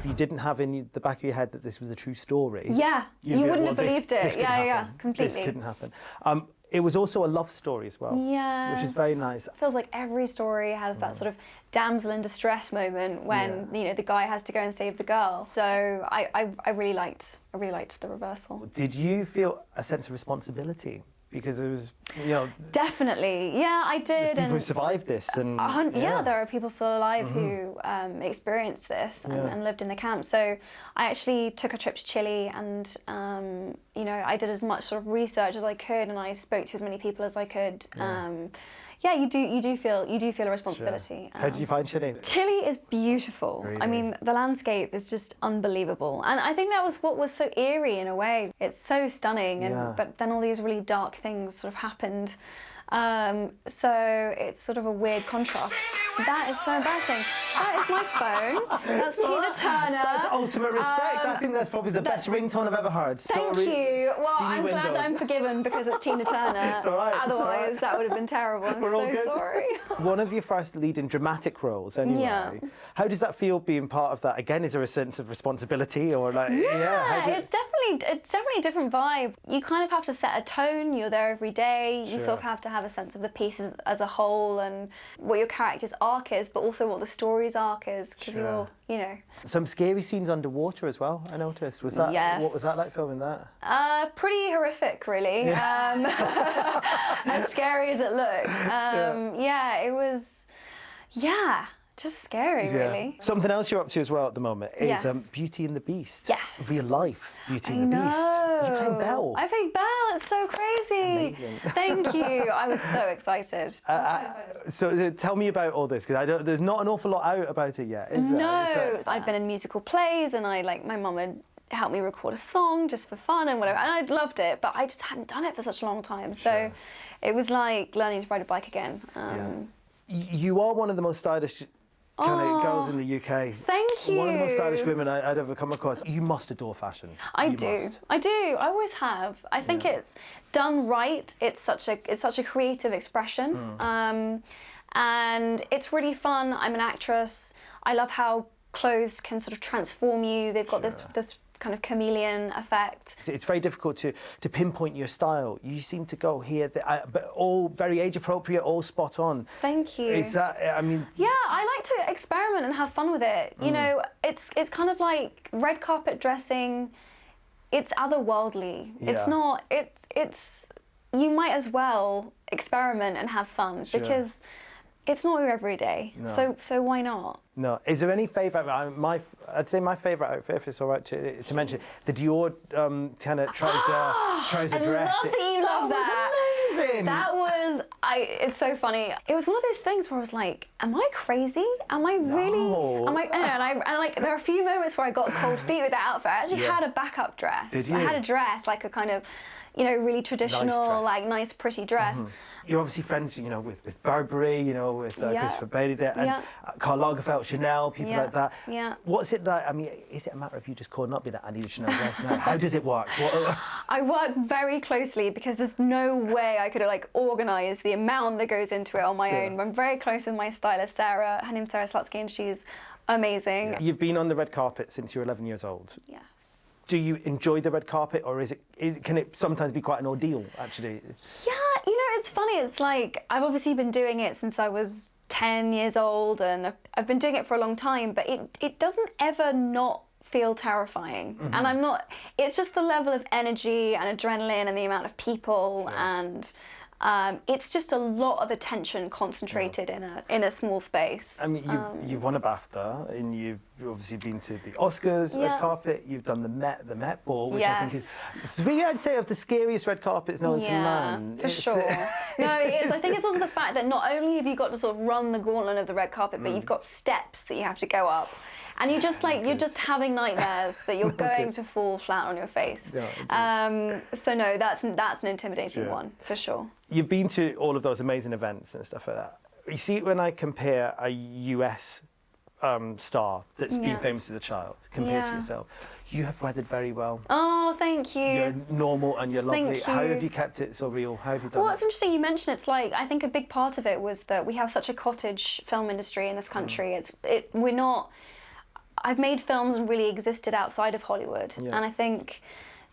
if you didn't have in the back of your head that this was a true story, yeah, you wouldn't have believed it. Yeah, completely. This couldn't happen. It was also a love story as well, which is very nice. It feels like every story has that sort of damsel in distress moment when the guy has to go and save the girl. So I really liked the reversal. Did you feel a sense of responsibility? Because it was, Definitely, yeah, I did. People who survived this, and there are people still alive who experienced this and lived in the camp. So I actually took a trip to Chile, and I did as much sort of research as I could, and I spoke to as many people as I could. You do feel a responsibility. Sure. How did you find Chile? Chile is beautiful. Really? I mean, the landscape is just unbelievable, and I think that was what was so eerie in a way. It's so stunning, but then all these really dark things sort of happened. So it's sort of a weird contrast. That is so embarrassing. That is my phone. That's Tina Turner. That's ultimate respect. I think that's probably the best ringtone I've ever heard. Thank you. Well, I'm glad that I'm forgiven because it's Tina Turner. It's all right. Otherwise, that would have been terrible. I'm so sorry. One of your first leading dramatic roles, anyway. Yeah. How does that feel being part of that? Again, is there a sense of responsibility or like? It's definitely a different vibe. You kind of have to set a tone. You're there every day. You sort of have to have a sense of the piece as a whole and what your character's arc is, but also what the story's arc is, because you're, Some scary scenes underwater as well, I noticed. Was that? Yes. What was that like filming that? Pretty horrific, really. As scary as it looked. It was, just scary, really. Something else you're up to as well at the moment is Beauty and the Beast. Yes. Real life Beauty and the Beast. You playing Belle. I played Belle. It's so crazy. It's amazing. Thank you. I was so excited. So tell me about all this, because there's not an awful lot out about it yet, is there? No. I've been in musical plays, and my mum would help me record a song just for fun and whatever, and I loved it, but I just hadn't done it for such a long time. So it was like learning to ride a bike again. You are one of the most stylish kind of girls in the UK. Thank you. One of the most stylish women I'd ever come across. You must adore fashion. I do. I always have. I think it's done right. It's such a creative expression, and it's really fun. I'm an actress. I love how clothes can sort of transform you. They've got this kind of chameleon effect. It's very difficult to pinpoint your style. You seem to go here, but all very age appropriate, all spot on. Thank you. Is that, Yeah, I like to experiment and have fun with it. It's kind of like red carpet dressing. It's otherworldly. It's not, it's, you might as well experiment and have fun because it's not your everyday. No. So why not? No. Is there any favourite? I'd say my favourite outfit, if it's all right to mention, the Dior kind of trouser dress. I love that you love that. Was amazing. That was. It's so funny. It was one of those things where I was like, "Am I crazy? Am I really? Am I?" And there are a few moments where I got cold feet with that outfit. I actually had a backup dress. Did you? I had a dress, like a kind of, really traditional, nice pretty dress. You're obviously friends, with Burberry, with Christopher Bailey there, and Karl Lagerfeld, Chanel, people like that. Yeah. What's it like? I mean, is it a matter of you just calling up, being like, I need a Chanel dress now? How does it work? I work very closely because there's no way I could have organise the amount that goes into it on my own. I'm very close with my stylist, Sarah. Her name's Sarah Slutsky, and she's amazing. You've been on the red carpet since you were 11 years old. Yes. Do you enjoy the red carpet, or can it sometimes be quite an ordeal, actually? Yeah, it's funny. It's like, I've obviously been doing it since I was 10 years old, and I've been doing it for a long time, but it doesn't ever not feel terrifying. And I'm not, it's just the level of energy and adrenaline and the amount of people, and it's just a lot of attention concentrated in a small space. I mean, you've won a BAFTA, and you've obviously been to the Oscars red carpet. You've done the Met Ball, which I think is I'd say, of the scariest red carpets known to man. For sure. No, it is. I think it's also the fact that not only have you got to sort of run the gauntlet of the red carpet, but you've got steps that you have to go up. And you're just having nightmares that you're going to fall flat on your face. So no, that's an intimidating one, for sure. You've been to all of those amazing events and stuff like that. You see, when I compare a US star that's been famous as a child compared to yourself, you have weathered very well. Oh, thank you. You're normal and you're lovely. Thank you. How have you kept it so real? How have you done Well, it's interesting you mention it's like, I think a big part of it was that we have such a cottage film industry in this country. We're not... I've made films and really existed outside of Hollywood. Yeah. And I think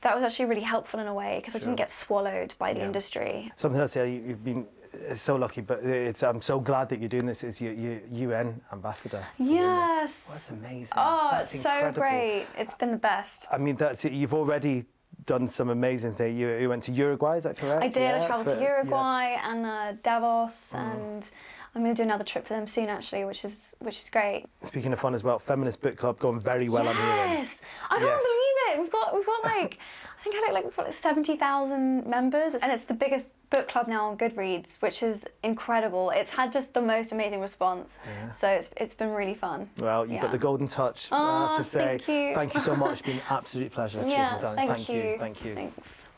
that was actually really helpful in a way, because I didn't get swallowed by the industry. Something else, you've been so lucky, but I'm so glad that you're doing this as your UN ambassador. Yes. Well, that's amazing. Oh, that's it's so incredible. great. It's been the best. I mean, you've already done some amazing things. You went to Uruguay, is that correct? I did. I travelled to Uruguay and Davos, and I'm going to do another trip for them soon, actually, which is great. Speaking of fun as well, Feminist Book Club going very well, I'm hearing. Yes, I can't believe it. We've got like, I think we've got like 70,000 members, and it's the biggest book club now on Goodreads, which is incredible. It's had just the most amazing response, so it's been really fun. Well, you've got the golden touch, I have to say. Thank you. Thank you so much. It's been an absolute pleasure. Cheers, my darling. Thank you. Thank you. Thanks.